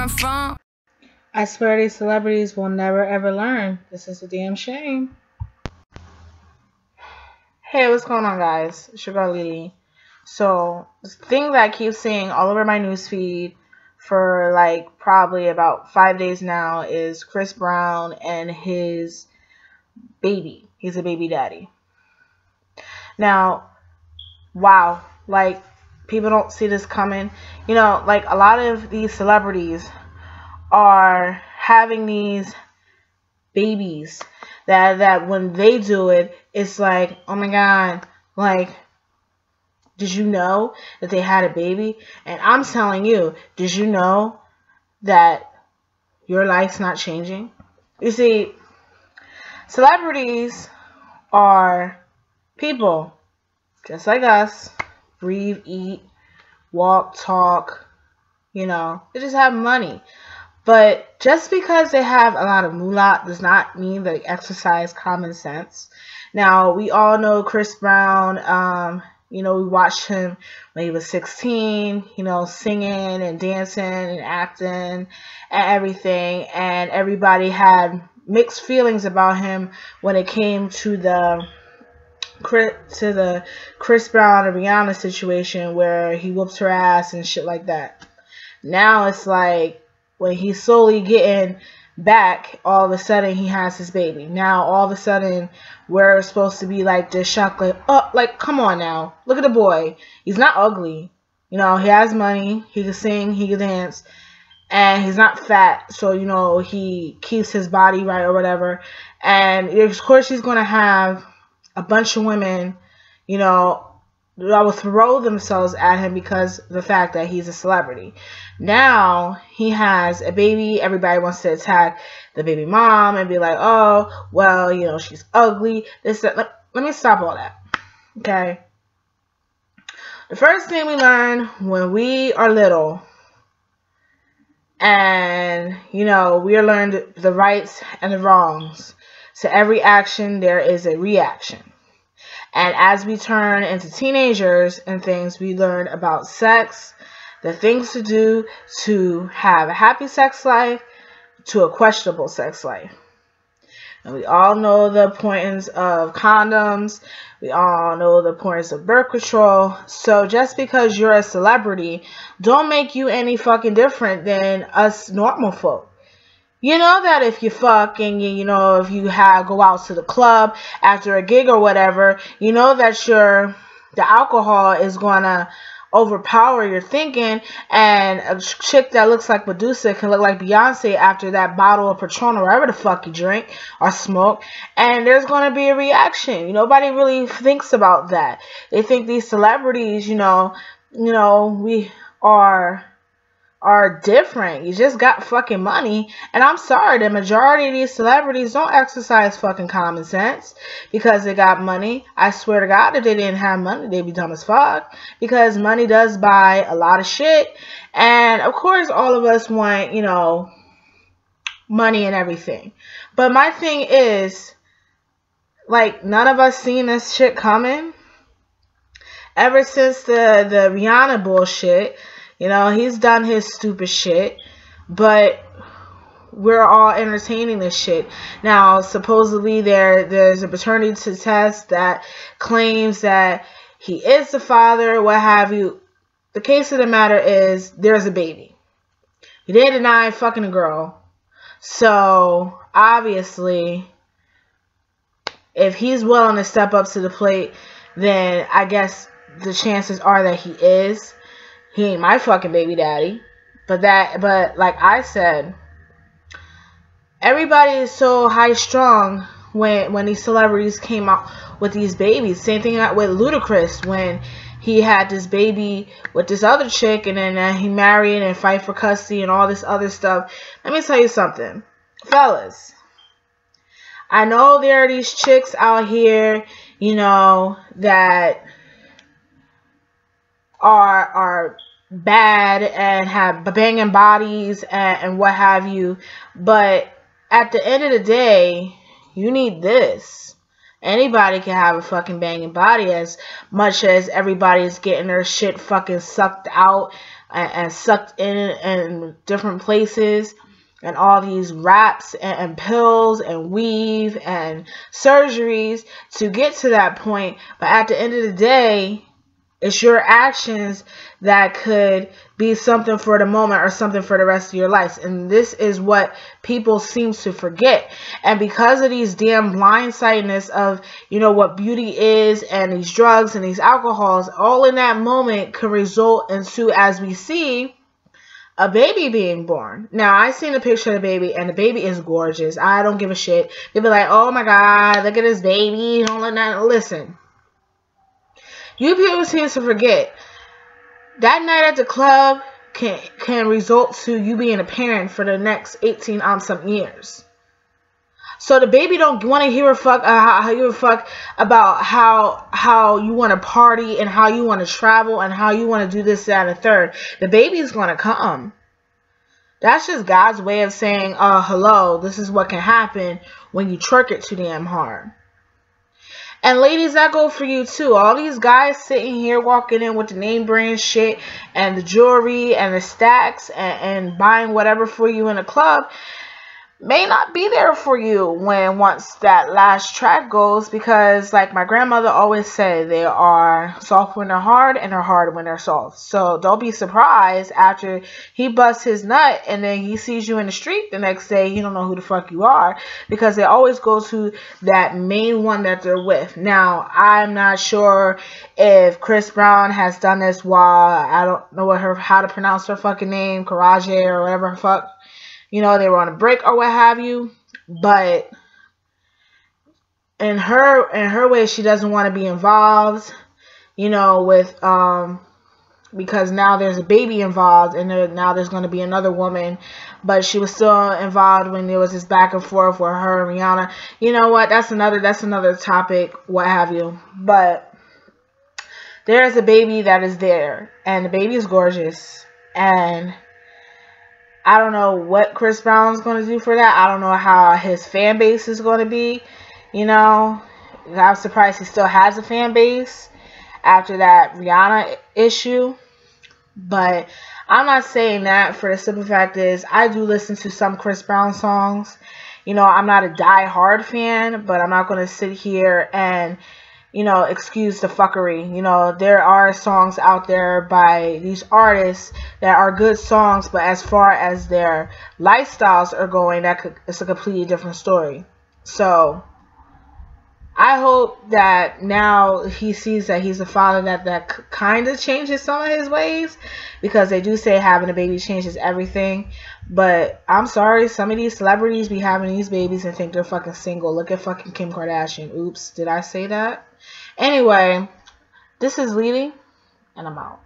I'm from. I swear these celebrities will never ever learn. This is a damn shame. Hey, what's going on, guys? It's your girl Lily. So, the thing that I keep seeing all over my newsfeed for like probably about 5 days now is Chris Brown and his baby. He's a baby daddy. Now, wow, like people don't see this coming. You know, like a lot of these celebrities are having these babies that when they do it, it's like, oh my god, like, did you know that they had a baby? And I'm telling you, did you know that your life's not changing? You see, celebrities are people just like us. Breathe, eat, walk, talk, you know, they just have money. But just because they have a lot of moolah does not mean they exercise common sense. Now, we all know Chris Brown. You know, we watched him when he was 16, you know, singing and dancing and acting and everything. And everybody had mixed feelings about him when it came to the Chris Brown and Rihanna situation where he whoops her ass and shit like that. Now it's like, when he's slowly getting back, all of a sudden he has his baby. Now all of a sudden we're supposed to be like this shock, like, oh, like, come on now, look at the boy. He's not ugly, you know. He has money. He can sing. He can dance, and he's not fat. So you know he keeps his body right or whatever. And of course he's gonna have a bunch of women, you know, that will throw themselves at him because of the fact that he's a celebrity. Now he has a baby. Everybody wants to attack the baby mom and be like, oh, well, you know, she's ugly. This, that. Let me stop all that. Okay. The first thing we learn when we are little, and, you know, we are learned the rights and the wrongs. To every action, there is a reaction. And as we turn into teenagers and things, we learn about sex, the things to do to have a happy sex life, to a questionable sex life. And we all know the importance of condoms. We all know the importance of birth control. So just because you're a celebrity, don't make you any fucking different than us normal folk. You know that if you fuck and you know, if you go out to the club after a gig or whatever, you know that the alcohol is gonna overpower your thinking, and a chick that looks like Medusa can look like Beyonce after that bottle of Patron or whatever the fuck you drink or smoke, and there's gonna be a reaction. Nobody really thinks about that. They think these celebrities, you know, we are different. You just got fucking money. And I'm sorry, the majority of these celebrities don't exercise fucking common sense because they got money. I swear to God, if they didn't have money, they'd be dumb as fuck, because money does buy a lot of shit. And of course, all of us want, you know, money and everything. But my thing is, like, none of us seen this shit coming. Ever since the Rihanna bullshit, you know, he's done his stupid shit, but we're all entertaining this shit. Now, supposedly there's a paternity test that claims that he is the father, what have you. The case of the matter is, there's a baby. He didn't deny fucking a girl. So, obviously, if he's willing to step up to the plate, then I guess the chances are that he is. He ain't my fucking baby daddy. But like I said, everybody is so high strung when these celebrities came out with these babies. Same thing with Ludacris when he had this baby with this other chick, and then he married and fight for custody and all this other stuff. Let me tell you something, fellas. I know there are these chicks out here, you know, that are bad and have banging bodies and what have you, but at the end of the day, you need this. Anybody can have a fucking banging body, as much as everybody is getting their shit fucking sucked out and sucked in different places, and all these wraps and pills and weave and surgeries to get to that point. But at the end of the day, it's your actions that could be something for the moment or something for the rest of your life. And this is what people seem to forget. And because of these damn blindsidedness of, you know, what beauty is and these drugs and these alcohols, all in that moment could result into, as we see, a baby being born. Now, I seen a picture of the baby, and the baby is gorgeous. I don't give a shit. They be like, oh my God, look at this baby. Don't let that. Listen. You people seem to forget that night at the club can result to you being a parent for the next 18 something years. So the baby don't want to hear a fuck about how you want to party and how you want to travel and how you want to do this, that, and the third. The baby's going to come. That's just God's way of saying, hello, this is what can happen when you twerk it too damn hard. And ladies, that go for you too. All these guys sitting here walking in with the name brand shit and the jewelry and the stacks and buying whatever for you in a club may not be there for you once that last track goes, because like my grandmother always said, they are soft when they're hard and they're hard when they're soft. So don't be surprised after he busts his nut and then he sees you in the street the next day, he don't know who the fuck you are, because they always go to that main one that they're with. Now, I'm not sure if Chris Brown has done this while, I don't know how to pronounce her fucking name, Karaje or whatever the fuck. You know, they were on a break or what have you, but in her way, she doesn't want to be involved, you know, with, because now there's a baby involved, and now there's going to be another woman, but she was still involved when there was this back and forth with her and Rihanna. You know what? That's another topic, what have you, but there is a baby that is there, and the baby is gorgeous, and I don't know what Chris Brown's going to do for that. I don't know how his fan base is going to be. You know, I'm surprised he still has a fan base after that Rihanna issue. But I'm not saying that, for the simple fact is I do listen to some Chris Brown songs. You know, I'm not a die-hard fan, but I'm not going to sit here and, you know, excuse the fuckery. You know, there are songs out there by these artists that are good songs, but as far as their lifestyles are going, it's a completely different story. So I hope that now he sees that he's a father that kind of changes some of his ways, because they do say having a baby changes everything. But I'm sorry, some of these celebrities be having these babies and think they're fucking single. Look at fucking Kim Kardashian. Oops, did I say that? Anyway, this is Lily, and I'm out.